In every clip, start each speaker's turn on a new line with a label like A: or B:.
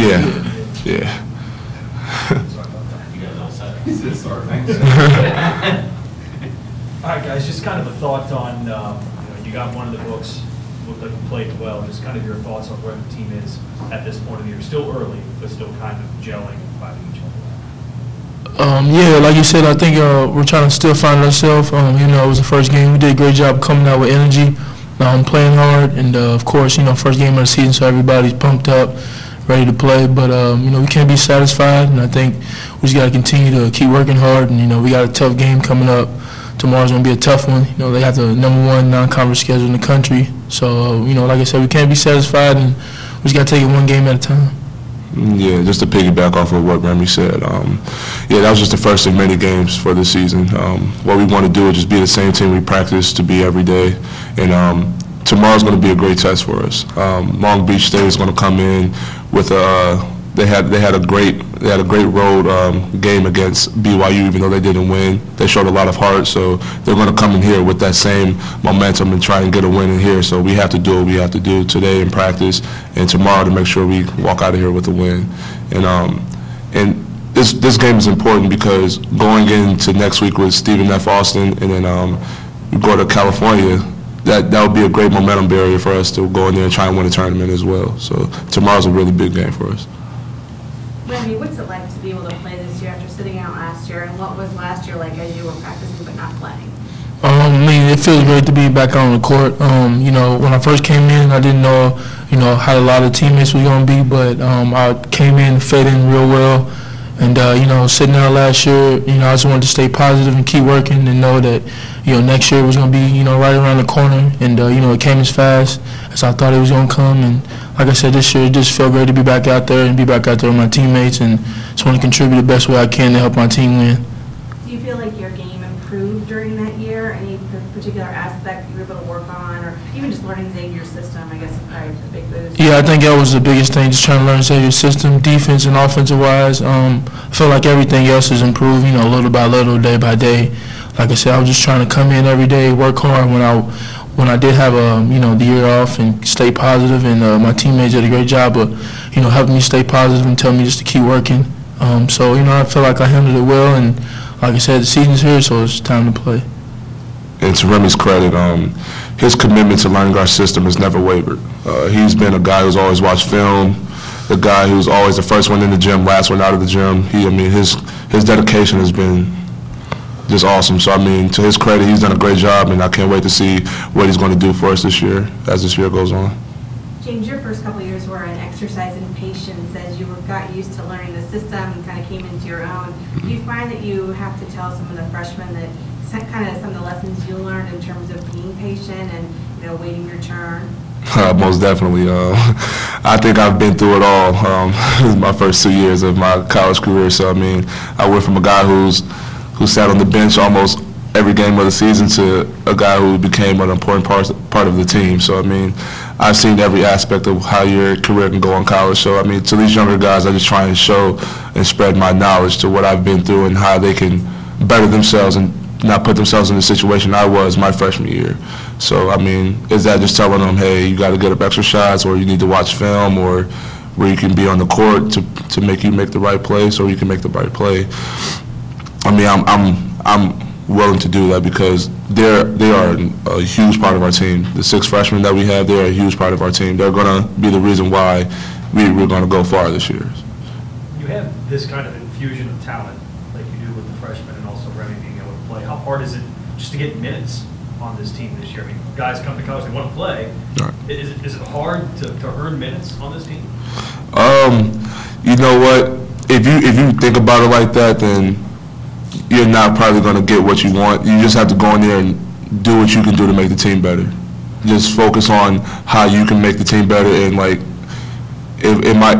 A: Yeah, yeah.
B: All right, guys, just kind of a thought on, you got one of the books, looked like you played well, just kind of your thoughts on where the team is at this point of the year. Still early, but still kind of gelling and finding each other.
C: Yeah, like you said, I think we're trying to still find ourselves. It was the first game. We did a great job coming out with energy, playing hard, and of course, first game of the season, so everybody's pumped up, ready to play. But we can't be satisfied, and I think we just got to continue to keep working hard. And we got a tough game coming up. Tomorrow's going to be a tough one. They have the #1 non-conference schedule in the country. So, like I said, we can't be satisfied, and we just got to take it one game at a time.
A: Yeah, just to piggyback off of what Remy said, that was just the first of many games for this season. What we want to do is just be the same team we practice to be every day, and tomorrow's going to be a great test for us. Long Beach State is going to come in with they had a great road game against BYU, even though they didn't win. They showed a lot of heart, so they're going to come in here with that same momentum and try and get a win in here. So we have to do what we have to do today in practice and tomorrow to make sure we walk out of here with a win. And this game is important because going into next week with Stephen F. Austin, and then we go to California. That would be a great momentum barrier for us to go in there and try and win a tournament as well. So tomorrow's a really big game for us.
D: Remy, what's it like to be able to play this year after sitting out last year, and what was last year like as you were practicing but not playing?
C: It feels great to be back on the court. When I first came in, I didn't know, how a lot of teammates was going to be, but I came in and fit in real well. And, sitting out last year, I just wanted to stay positive and keep working and know that, next year was going to be, right around the corner. And, it came as fast as I thought it was going to come. And like I said, this year it just felt great to be back out there and be back out there with my teammates, and just want to contribute the best way I can to help my team win.
D: Do you feel like your game improved during that year? Any particular aspect you were able to work on, or even just learning Xavier's system, I guess, is probably a big boost?
C: Yeah, I think that was the biggest thing, just trying to learn Xavier's system, defense and offensive-wise. I feel like everything else has improved, little by little, day by day. Like I said, I was just trying to come in every day, work hard when I did have the year off, and stay positive, and my teammates did a great job of helping me stay positive and telling me just to keep working. So I feel like I handled it well, and like I said, the season's here, so it's time to play.
A: And to Remy's credit, his commitment to learning our system has never wavered. He's been a guy who's always watched film, the guy who's always the first one in the gym, last one out of the gym. His dedication has been just awesome. So to his credit, he's done a great job, and I can't wait to see what he's going to do for us this year as this year goes on.
D: James, your first couple of years were an exercise in patience as you got used to learning the system and kind of came into your own. Do you find that you have to tell some of the freshmen that kind of some of the lessons you learned in terms of being patient and waiting your turn?
A: Most definitely. I think I've been through it all. My first 2 years of my college career. So I went from a guy who sat on the bench almost every game of the season to a guy who became an important part of the team. So I've seen every aspect of how your career can go in college. So to these younger guys, I just try and show and spread my knowledge to what I've been through and how they can better themselves and not put themselves in the situation I was my freshman year. So is that just telling them, hey, you got to get up extra shots, or you need to watch film, or where you can be on the court to make you make the right play, so you can make the right play. I'm willing to do that because they are a huge part of our team. The 6 freshmen that we have, they are a huge part of our team. They're going to be the reason why we're going to go far this year.
B: You have this kind of infusion of talent like you do with the freshmen, and also Remy being able to play. How hard is it just to get minutes on this team this year? Guys come to college, they want to play. Right. Is it hard to earn minutes on this team?
A: You know what? If you think about it like that, then you're not probably going to get what you want. You just have to go in there and do what you can do to make the team better. Just focus on how you can make the team better, and am I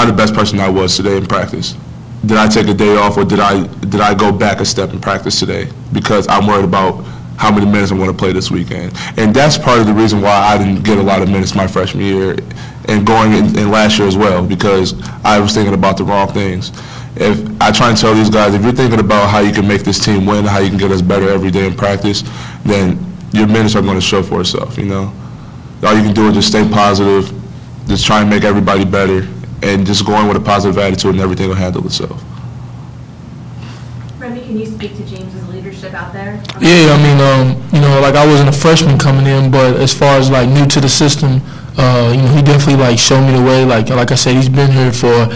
A: the best person I was today in practice? Did I take a day off, or did I go back a step in practice today? Because I'm worried about how many minutes I'm going to play this weekend. And that's part of the reason why I didn't get a lot of minutes my freshman year and going in last year as well, because I was thinking about the wrong things. If I try and tell these guys, if you're thinking about how you can make this team win, how you can get us better every day in practice, then your minutes are going to show for itself, All you can do is just stay positive, just try and make everybody better, and just going with a positive attitude, and everything will handle itself.
D: Remy, can you speak to James's leadership out there?
C: Yeah, I mean, you know, like I wasn't a freshman coming in, but as far as like new to the system, you know, he definitely like showed me the way. Like I said, he's been here for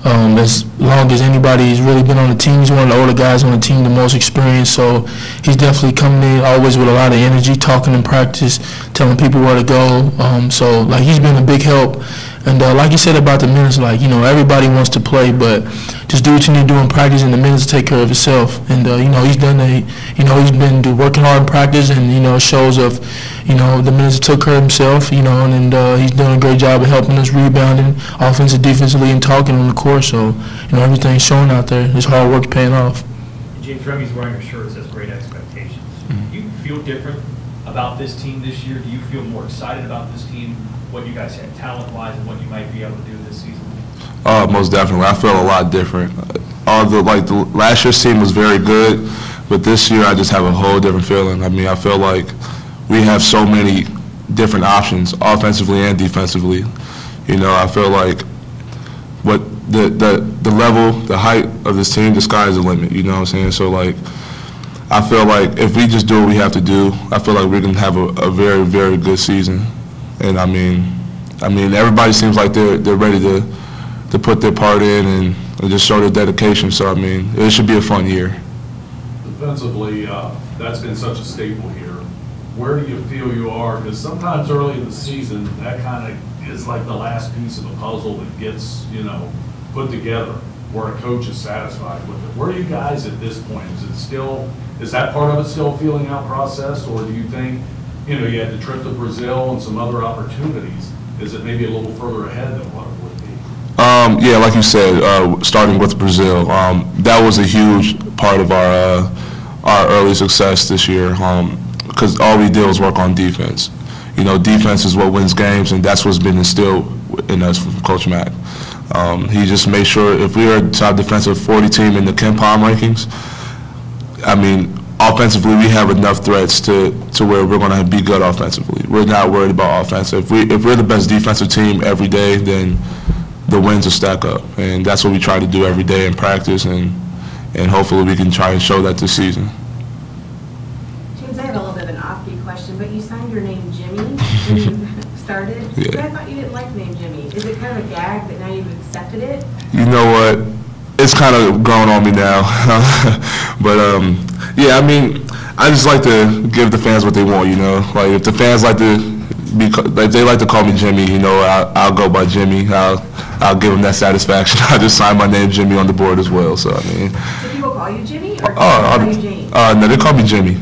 C: as long as anybody's really been on the team. He's one of the older guys on the team, the most experienced. So he's definitely coming in always with a lot of energy, talking in practice, telling people where to go. So like he's been a big help. And like you said about the minutes, like, you know, everybody wants to play, but just do what you need to do in practice, and the minutes take care of itself. And, you know, he's done that. You know, he's been working hard in practice, and, you know, shows of, you know, the minutes took care of himself, you know, and he's doing a great job of helping us rebounding, offensive, defensively, and talking on the court. So, you know, everything's showing out there. His hard work paying off.
B: James, Remy's wearing a shirt that says great expectations. Do you feel different about this team this year? Do you feel more excited about this team, what you guys have talent-wise, and what you might be able to do this season?
A: Most definitely. I feel a lot different. The last year's team was very good, but this year I just have a whole different feeling. I mean, I feel like we have so many different options, offensively and defensively. You know, I feel like what the level, the height of this team, the sky is the limit. You know what I'm saying? So, like, I feel like if we just do what we have to do, I feel like we're going to have a very, very good season. And I mean, everybody seems like they're ready to put their part in and just show their dedication. So, I mean, it should be a fun year.
E: Defensively, that's been such a staple here. Where do you feel you are? Because sometimes early in the season, that kind of is like the last piece of the puzzle that gets, you know, put together where a coach is satisfied with it. Where are you guys at this point? Is that part of it still a feeling out process, or do you think, you know, you had the trip to Brazil and some other opportunities? Is it maybe a little further ahead than what it would be?
A: Yeah, like you said, starting with Brazil, that was a huge part of our early success this year, because all we did was work on defense. You know, defense is what wins games, and that's what's been instilled in us from Coach Mack. He just made sure if we were a top defensive 40 team in the KenPom rankings, I mean, offensively, we have enough threats to where we're going to be good offensively. We're not worried about offense. If we're the best defensive team every day, then the wins will stack up, and that's what we try to do every day in practice, and hopefully we can try and show that this season.
D: James, I have a little bit of an off-beat question, but you signed your name Jimmy when you started.
A: Yeah.
D: But I thought you didn't like the name Jimmy. Is it kind of a gag, but now you've accepted it?
A: You know what? It's kind of grown on me now. But, yeah, I mean, I just like to give the fans what they want, you know. Like, if the fans like to if they like to call me Jimmy, you know, I'll go by Jimmy. I'll give them that satisfaction. I just signed my name Jimmy on the board as well. So, I mean.
D: Do people call you Jimmy, or do people call you James?
A: No, they call me Jimmy.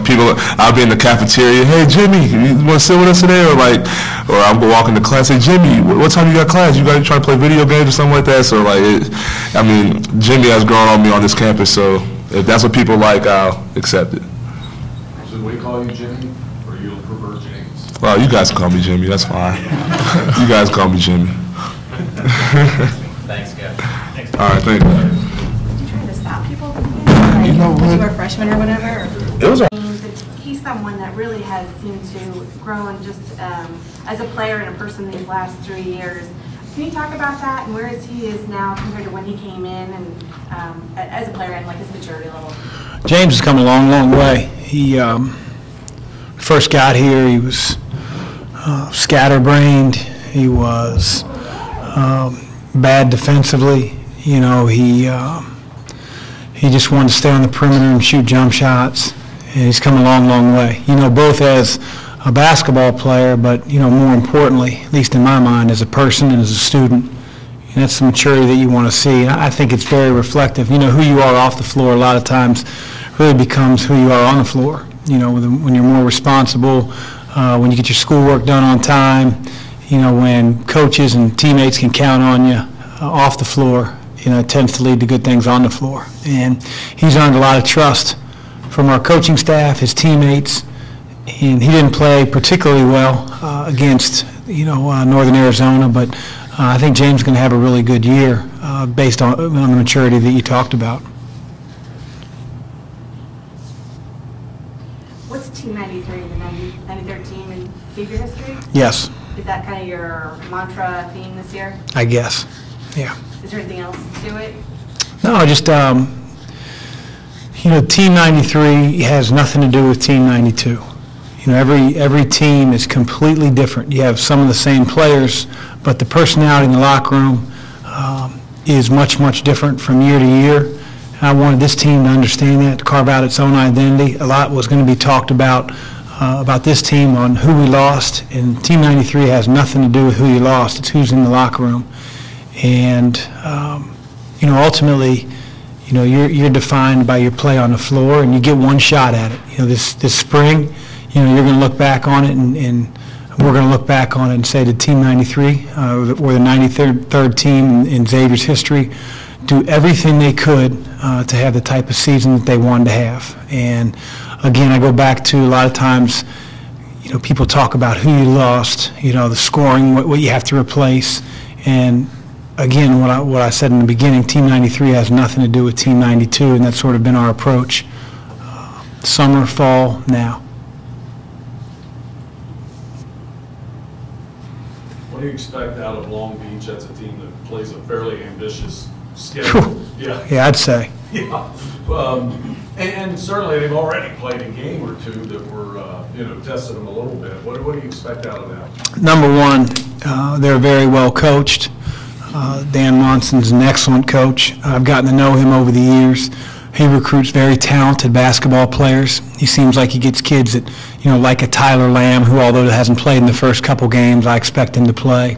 A: People, I'll be in the cafeteria, hey, Jimmy, you want to sit with us today? Or I'm walking to class, say, Jimmy, what time you got class? You got to try to play video games or something like that? So, like, I mean, Jimmy has grown on me on this campus, so if that's what people like, I'll accept it.
E: Should we call you Jimmy, or you prefer James?
A: Well, you guys call me Jimmy, that's fine. You guys call me Jimmy.
B: Thanks, guys. Thanks.
A: All right, thank you.
D: Did you try to stop people from getting like,
A: You know
D: when you
A: what?
D: were a freshman or whatever?
A: It was
D: He's someone that really has seemed to grow in just as a player and a person these last 3 years. Can you talk about that and where he is now compared to when he came in and as a player and like his maturity level?
F: James has come a long, long way. He first got here, he was scatterbrained. He was bad defensively. You know, he just wanted to stay on the perimeter and shoot jump shots. And he's come a long, long way. You know, both as a basketball player, but, you know, more importantly, at least in my mind, as a person and as a student. And that's the maturity that you want to see. And I think it's very reflective. You know, who you are off the floor a lot of times really becomes who you are on the floor. You know, when you're more responsible, when you get your schoolwork done on time, you know, when coaches and teammates can count on you off the floor, you know, it tends to lead to good things on the floor. And he's earned a lot of trust from our coaching staff, his teammates, and he didn't play particularly well against, you know, Northern Arizona, but I think James is going to have a really good year based on the maturity that you talked about.
D: What's Team 93, the 93rd team in Xavier history?
F: Yes,
D: Is that kind of your mantra theme this year?
F: I guess. Yeah.
D: Is there anything else to it?
F: No, just, Team 93 has nothing to do with Team 92. Every team is completely different. You have some of the same players, but the personality in the locker room is much, much different from year to year. I wanted this team to understand that, to carve out its own identity. A lot was going to be talked about this team on who we lost, and Team 93 has nothing to do with who you lost. It's who's in the locker room. And, ultimately, you're defined by your play on the floor, and you get one shot at it. This spring, you're going to look back on it, and we're going to look back on it and say to Team 93, or the 93rd team in Xavier's history, do everything they could to have the type of season that they wanted to have. And again, I go back to a lot of times, people talk about who you lost, the scoring, what you have to replace. And again, what I said in the beginning, Team 93 has nothing to do with Team 92, and that's sort of been our approach. Summer, fall, now.
E: What do you expect out of Long Beach? That's a team that plays a fairly ambitious schedule.
F: Yeah, I'd say.
E: Yeah. And certainly they've already played a game or two that were, tested them a little bit. What do you expect out of that?
F: Number one, they're very well coached. Dan Monson's an excellent coach. I've gotten to know him over the years. He recruits very talented basketball players. He seems like he gets kids that, like a Tyler Lamb, who although hasn't played in the first couple games, I expect him to play.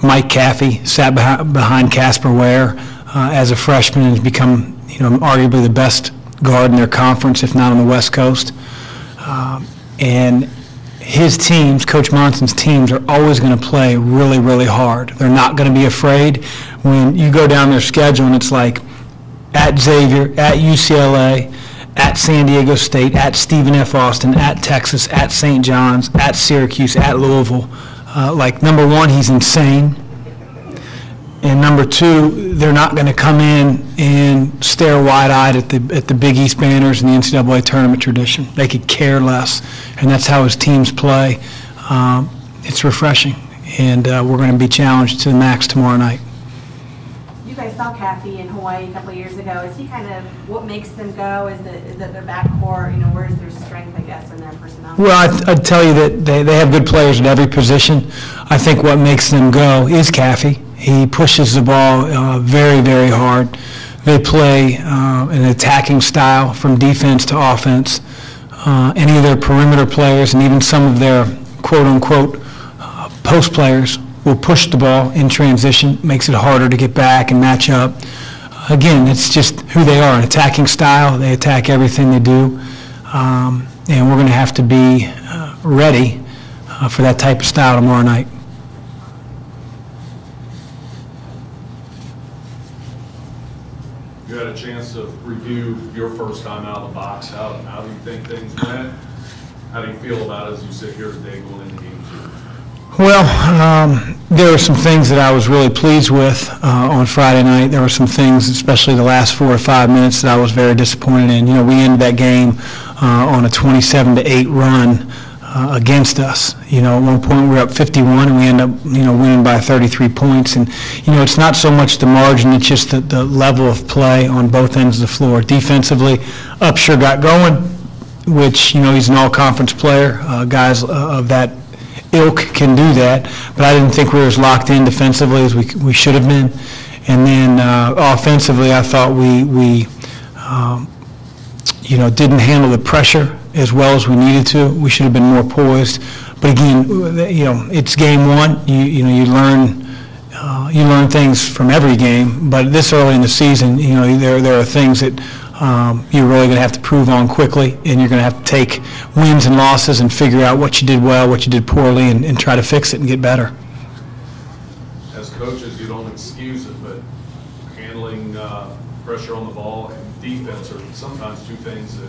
F: Mike Caffey sat behind Casper Ware as a freshman and has become, arguably the best guard in their conference, if not on the West Coast. And his teams, Coach Monson's teams, are always going to play really, really hard. They're not going to be afraid. When you go down their schedule and it's like at Xavier, at UCLA, at San Diego State, at Stephen F. Austin, at Texas, at St. John's, at Syracuse, at Louisville. Number one, he's insane. And number two, they're not going to come in and stare wide-eyed at the Big East banners and the NCAA tournament tradition. They could care less, and that's how his teams play. It's refreshing, and we're going to be challenged to the max tomorrow night.
D: You guys saw Caffey in Hawaii a couple of years ago. Is he kind of what makes them go? Is it their backcourt? Where's their strength, I guess, in their personnel?
F: Well, I'd tell you that they have good players at every position. I think what makes them go is Caffey. He pushes the ball very, very hard. They play an attacking style from defense to offense. Any of their perimeter players and even some of their quote-unquote post players will push the ball in transition, makes it harder to get back and match up. Again, it's just who they are, an attacking style. They attack everything they do. And we're going to have to be ready for that type of style tomorrow night.
E: You had a chance to review your first time out of the box. How do you think things went? How do you feel about it as you sit here today going into game two?
F: Well, there were some things that I was really pleased with on Friday night. There were some things, especially the last 4 or 5 minutes, that I was very disappointed in. We ended that game on a 27-8 run against us. At one point we were up 51 and we ended up, winning by 33 points. And, it's not so much the margin, it's just the level of play on both ends of the floor. Defensively, Upshur got going, which, he's an all-conference player. Guys of that ilk can do that, but I didn't think we were as locked in defensively as we should have been. And then offensively, I thought we didn't handle the pressure as well as we needed to. We should have been more poised. But again, it's game one. You learn things from every game. But this early in the season, there are things that you're really going to have to prove on quickly, and you're going to have to take wins and losses and figure out what you did well, what you did poorly, and try to fix it and get better.
E: As coaches, you don't excuse it, but handling pressure on the ball and defense are sometimes two things that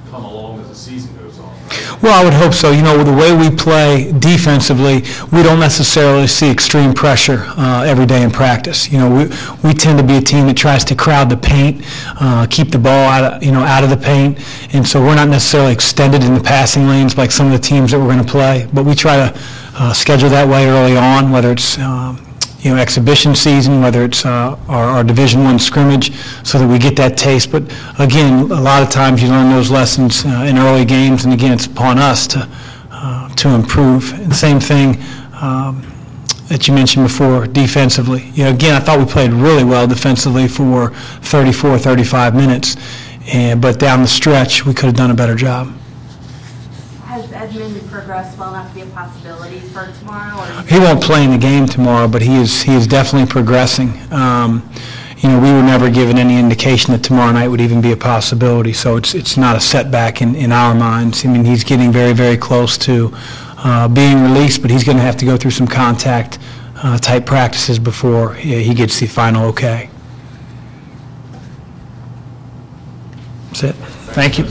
E: come along as the season goes on, right?
F: Well, I would hope so. The way we play defensively, we don't necessarily see extreme pressure every day in practice. We tend to be a team that tries to crowd the paint, keep the ball out of the paint, and so we're not necessarily extended in the passing lanes like some of the teams that we're going to play. But we try to schedule that way early on, whether it's exhibition season, whether it's our Division I scrimmage, so that we get that taste. But again, a lot of times you learn those lessons in early games, and again, it's upon us to improve. And same thing that you mentioned before, defensively. Again, I thought we played really well defensively for 34, 35 minutes, but down the stretch, we could have done a better job.
D: Has Edmund progressed well enough to be a possibility for tomorrow? Or
F: He won't play in the game tomorrow, but he is definitely progressing. We were never given any indication that tomorrow night would even be a possibility, so it's not a setback in our minds. I mean, he's getting very, very close to being released, but he's going to have to go through some contact type practices before he gets the final okay. That's it. Thank you.